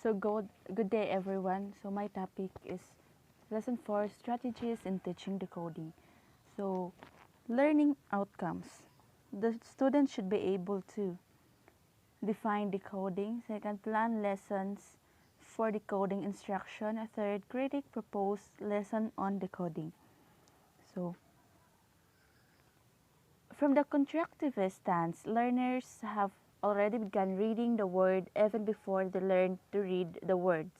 Good day everyone. So my topic is lesson 4, strategies in teaching decoding. So learning outcomes. The student should be able to define decoding, second plan lessons for decoding instruction, a third critic proposed lesson on decoding. So from the constructivist stance, learners have already begun reading the word even before they learn to read the words.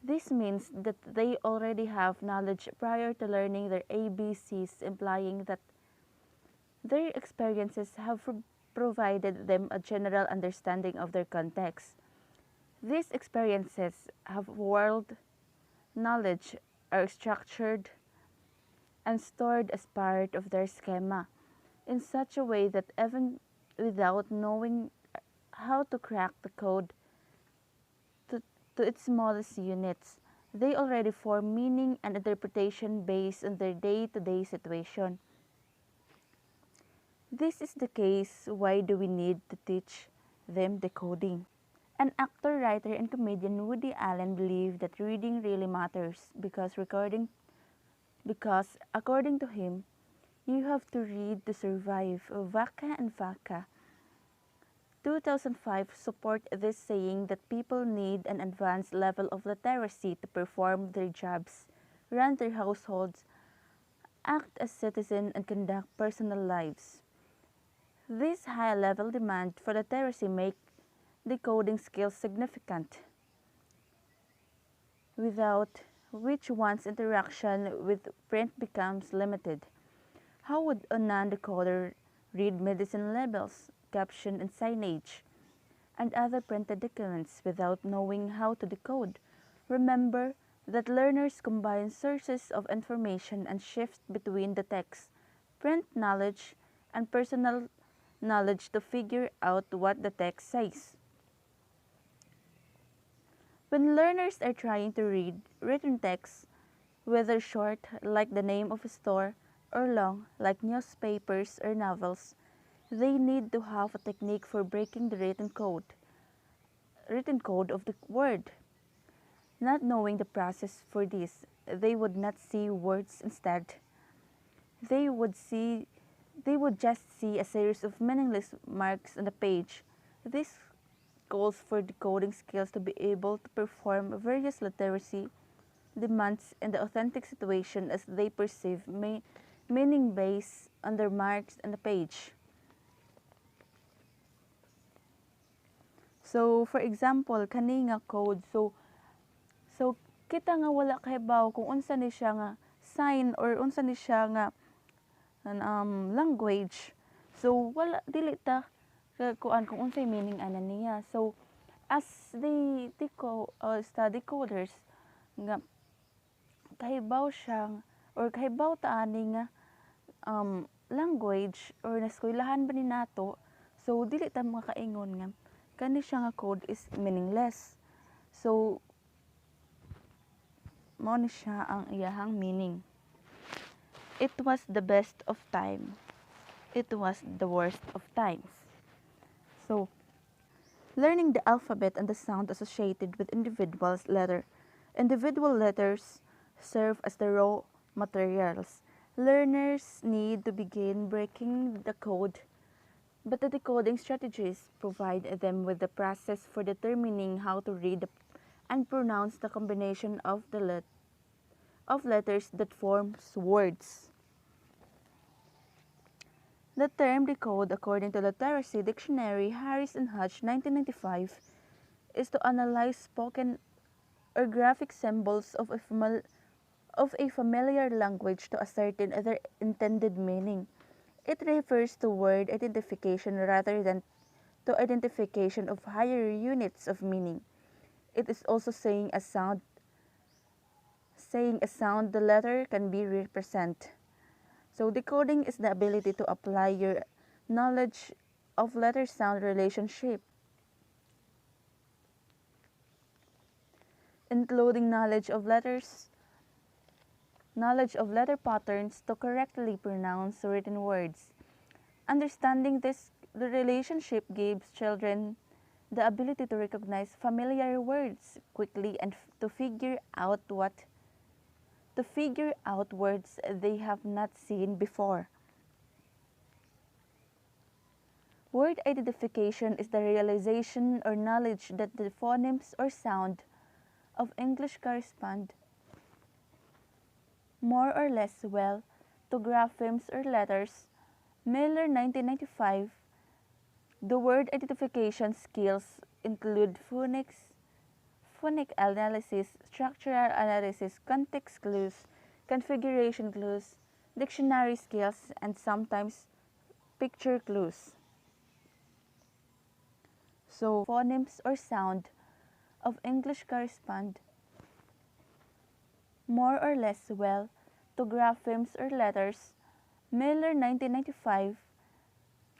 This means that they already have knowledge prior to learning their ABCs, implying that their experiences have provided them a general understanding of their context. These experiences have world knowledge, are structured and stored as part of their schema in such a way that even without knowing how to crack the code to, to its smallest units, they already form meaning and interpretation based on their day-to-day situation. This is the case. Why do we need to teach them decoding? An actor, writer, and comedian Woody Allen believed that reading really matters because according to him, you have to read to survive. Vaca and Vaca 2005 support this, saying that people need an advanced level of literacy to perform their jobs, run their households, act as citizens, and conduct personal lives. This high-level demand for literacy make decoding skills significant, without which one's interaction with print becomes limited. How would a non-decoder read medicine labels, caption and signage, and other printed documents without knowing how to decode? Remember that learners combine sources of information and shift between the text, print knowledge, and personal knowledge to figure out what the text says. When learners are trying to read written text, whether short, like the name of a store, or long, like newspapers or novels, they need to have a technique for breaking the written code of the word. Not knowing the process for this, they would not see words. Instead, they would just see a series of meaningless marks on the page. This calls for decoding skills to be able to perform various literacy demands in the authentic situation as they perceive meaning based on their marks on the page. So, for example, kani nga code. So kita nga wala kahibaw kung unsa ni siya nga sign or unsa ni siya nga language. So wala dili ta kuan kung unsay meaning ana niya. So as the study coders nga kahibaw siya or kahibaw ta ani nga language or naskwelahan ba ni nato, so dili ta makaingon nga kani siya nga code is meaningless. So mao ni siya ang iyahang meaning. It was the best of time. It was the worst of times. So, learning the alphabet and the sound associated with individual letters serve as the raw materials. Learners need to begin breaking the code, but the decoding strategies provide them with the process for determining how to read and pronounce the combination of letters that forms words. The term decode, according to Literacy Dictionary, Harris and Hodge, 1995, is to analyze spoken or graphic symbols of a familiar language to ascertain their intended meaning. It refers to word identification rather than to identification of higher units of meaning. It is also saying a sound the letter can be represented. So decoding is the ability to apply your knowledge of letter-sound relationship, including knowledge of letter patterns to correctly pronounce written words. Understanding the relationship gives children the ability to recognize familiar words quickly and to figure out words they have not seen before. Word identification is the realization or knowledge that the phonemes or sound of English correspond more or less well to graphemes or letters. Miller 1995. The word identification skills include phonic analysis, structural analysis, context clues, configuration clues, dictionary skills, and sometimes picture clues. So, phonemes or sound of English correspond more or less well to graphemes or letters. Miller 1995.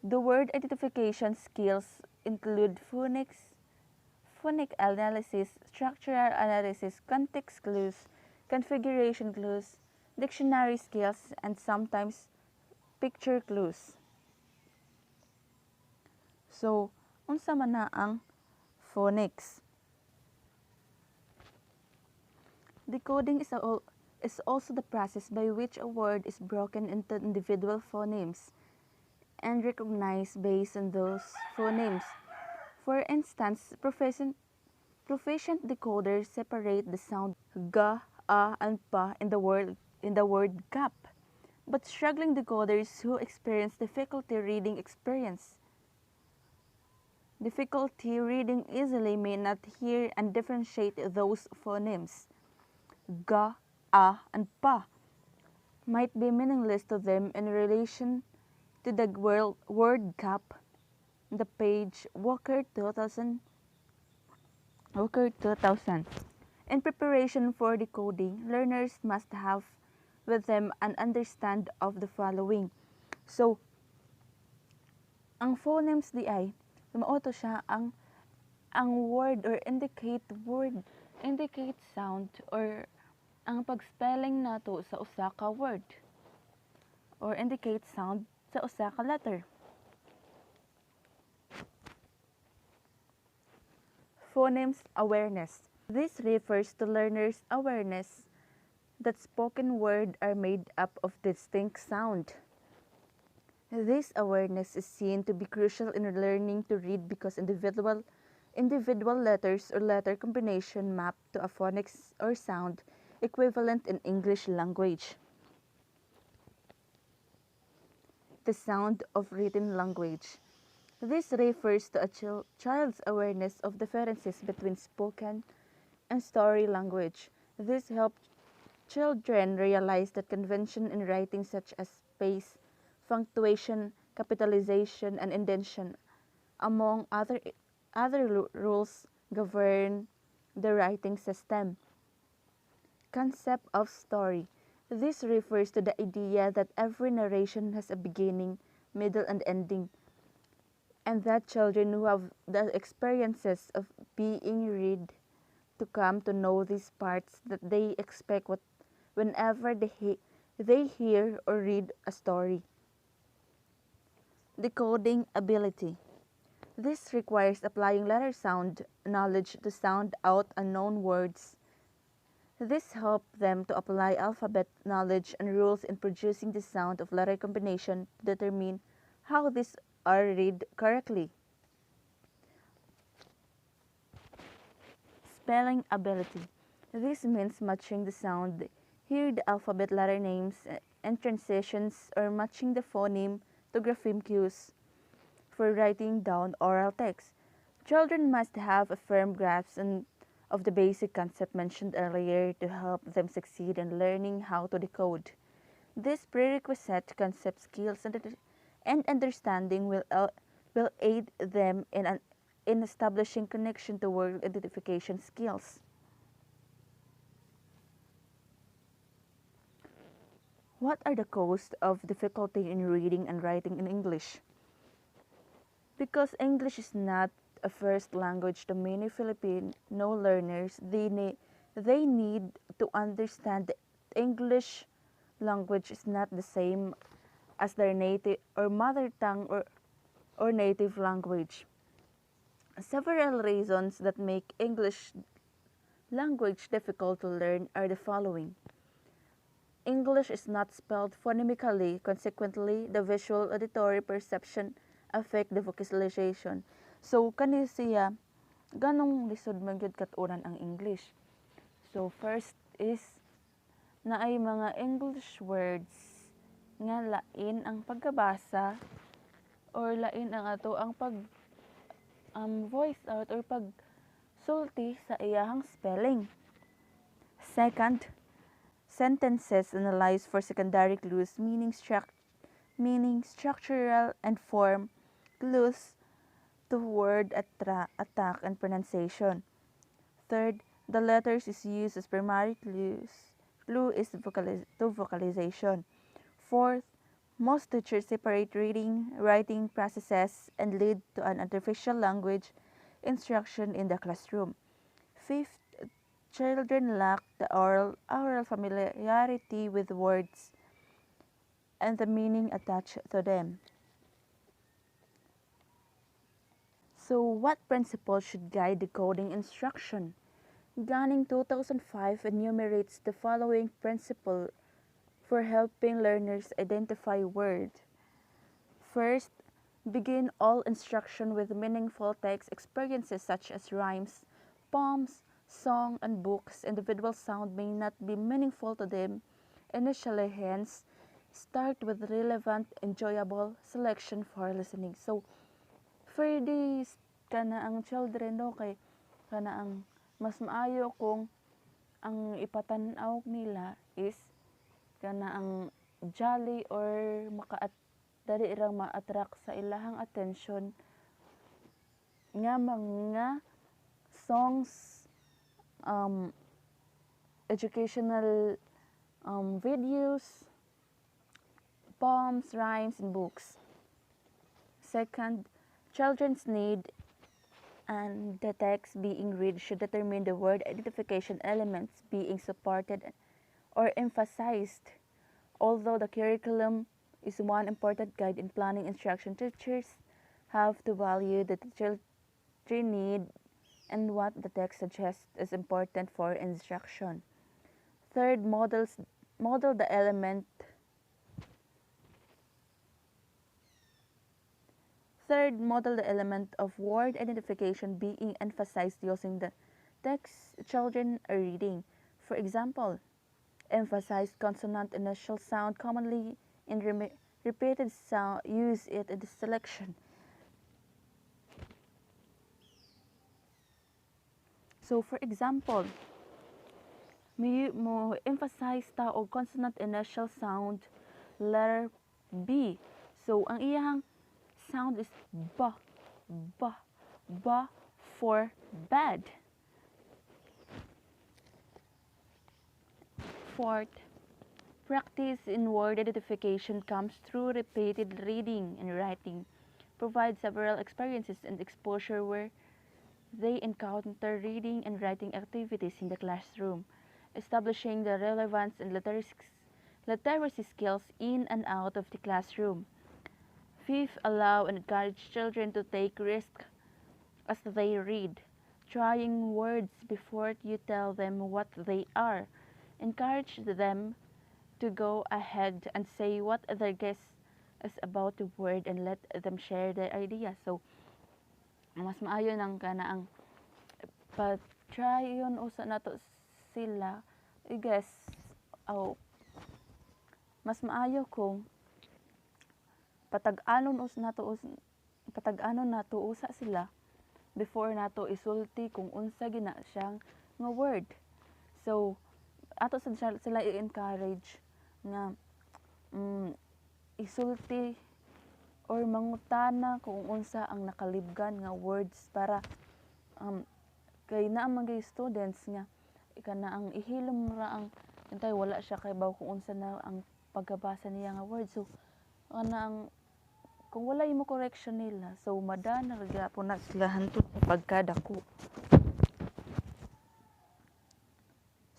The word identification skills include phonic analysis, structural analysis, context clues, configuration clues, dictionary skills, and sometimes picture clues. So, unsa man na ang phonics? Decoding is also the process by which a word is broken into individual phonemes and recognized based on those phonemes. For instance, proficient decoders separate the sound ga, and pa in the word gap, but struggling decoders who experience difficulty reading easily may not hear and differentiate those phonemes. Ga, and pa might be meaningless to them in relation to the word gap. The page Walker 2000. In preparation for decoding, learners must have with them an understand of the following. So, ang phonemes di ay, mauto siya ang word or indicate sound or ang pagspelling nato sa usa ka word or indicate sound sa usa ka letter. Phonemes awareness. This refers to learners' awareness that spoken words are made up of distinct sound. This awareness is seen to be crucial in learning to read because individual letters or letter combination map to a phonics or sound equivalent in English language. The sound of written language. This refers to a child's awareness of differences between spoken and story language. This helps children realize that convention in writing such as space, punctuation, capitalization, and indentation, among other rules, govern the writing system. Concept of story. This refers to the idea that every narration has a beginning, middle, and ending, and that children who have the experiences of being read to come to know these parts that they expect whenever they hear or read a story. Decoding ability. This requires applying letter sound knowledge to sound out unknown words. This helps them to apply alphabet knowledge and rules in producing the sound of letter combination to determine how these are read correctly. Spelling ability. This means matching the sound, hear the alphabet letter names and transitions, or matching the phoneme to grapheme cues for writing down oral text. Children must have a firm grasp of the basic concept mentioned earlier to help them succeed in learning how to decode. This prerequisite concept skills and understanding will aid them in establishing connection to word identification skills. What are the causes of difficulty in reading and writing in English? Because English is not a first language to many Filipino learners, they need to understand that English language is not the same as their native or mother tongue or native language. Several reasons that make English language difficult to learn are the following. English is not spelled phonemically, consequently, the visual auditory perception affect the vocalization. So, kani siya, ganong lisod man gyud katunan ang English. So, first is, naay mga English words nga lain ang pagkabasa or lain ang ato ang pag voice out or pag sulti sa iyahang spelling. Second, sentences analyzed for secondary clues, meaning, structural and form clues to word attack and pronunciation. Third, the letters is used as primary clues. Clue is to vocalization. Fourth, most teachers separate reading, writing processes and lead to an artificial language instruction in the classroom. Fifth, children lack the oral familiarity with words and the meaning attached to them. So, what principles should guide decoding instruction? Ganning 2005 enumerates the following principle for helping learners identify words. First, begin all instruction with meaningful text experiences such as rhymes, poems, song, and books. Individual sound may not be meaningful to them initially, hence, start with relevant, enjoyable selection for listening. So, for this, kana ang children, no, kay kana ang mas maayo kung ang ipatanaw nila is kana ang jolly or dali irang ma-attract sa ilahang attention nga mga songs, educational videos, poems, rhymes, and books. Second, children's need and the text being read should determine the word identification elements being supported or emphasized. Although the curriculum is one important guide in planning instruction, teachers have to value the children's need and what the text suggests is important for instruction. Third, model the element of word identification being emphasized using the text children are reading. For example, emphasize consonant initial sound commonly in repeated sound, use it in the selection. So for example, mo emphasize ta og consonant initial sound letter B. So ang iyang sound is ba, for bad. Fourth, practice in word identification comes through repeated reading and writing. Provide several experiences and exposure where they encounter reading and writing activities in the classroom, establishing the relevance and literacy skills in and out of the classroom. Fifth, allow and encourage children to take risks as they read, trying words before you tell them what they are. Encourage them to go ahead and say what their guess is about the word and let them share their ideas. So, mas maayo nang kana ang pa-try yun usa nato sila. I guess, mas maayo kung patag-anon nato usa sila before nato isulti kung unsa gina siyang nga word. So, ato sila i-encourage nga isulti or mangutana kung unsa ang nakalibgan nga words para kay naa man students nga kana ang ihilom ra ang intay wala siya kay baw kung unsa na ang pagkabasa niya nga word. So kana ang kung wala imo correction nila, so madana ra gyapon na sila hantud sa pagkadako.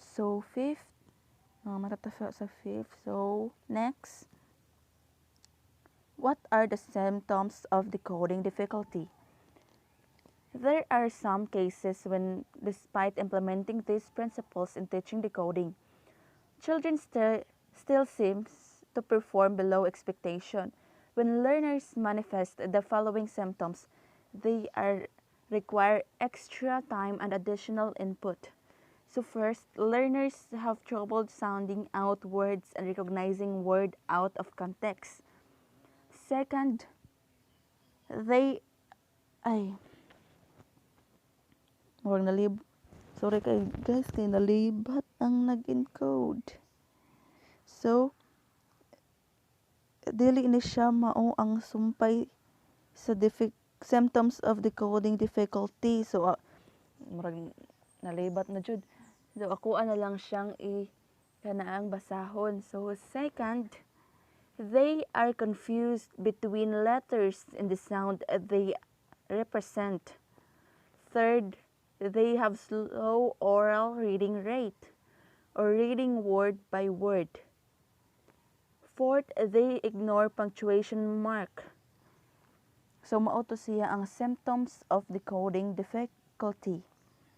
So fifth, matatafa sa fifth. So next, what are the symptoms of decoding difficulty? There are some cases when, despite implementing these principles in teaching decoding, children still seems to perform below expectation. When learners manifest the following symptoms, they are require extra time and additional input. So first, learners have trouble sounding out words and recognizing word out of context. Second, they ay murag nalib sorry kay guys kay nalibat ang nag-encode. So dili ni siya mao ang sumpay sa symptoms of decoding difficulty. So murag nalibat na jud. So ako na lang siyang kanaang basahon. So second, they are confused between letters in the sound they represent. Third, they have slow oral reading rate or reading word by word. Fourth, they ignore punctuation mark. So mao to siya ang symptoms of decoding difficulty.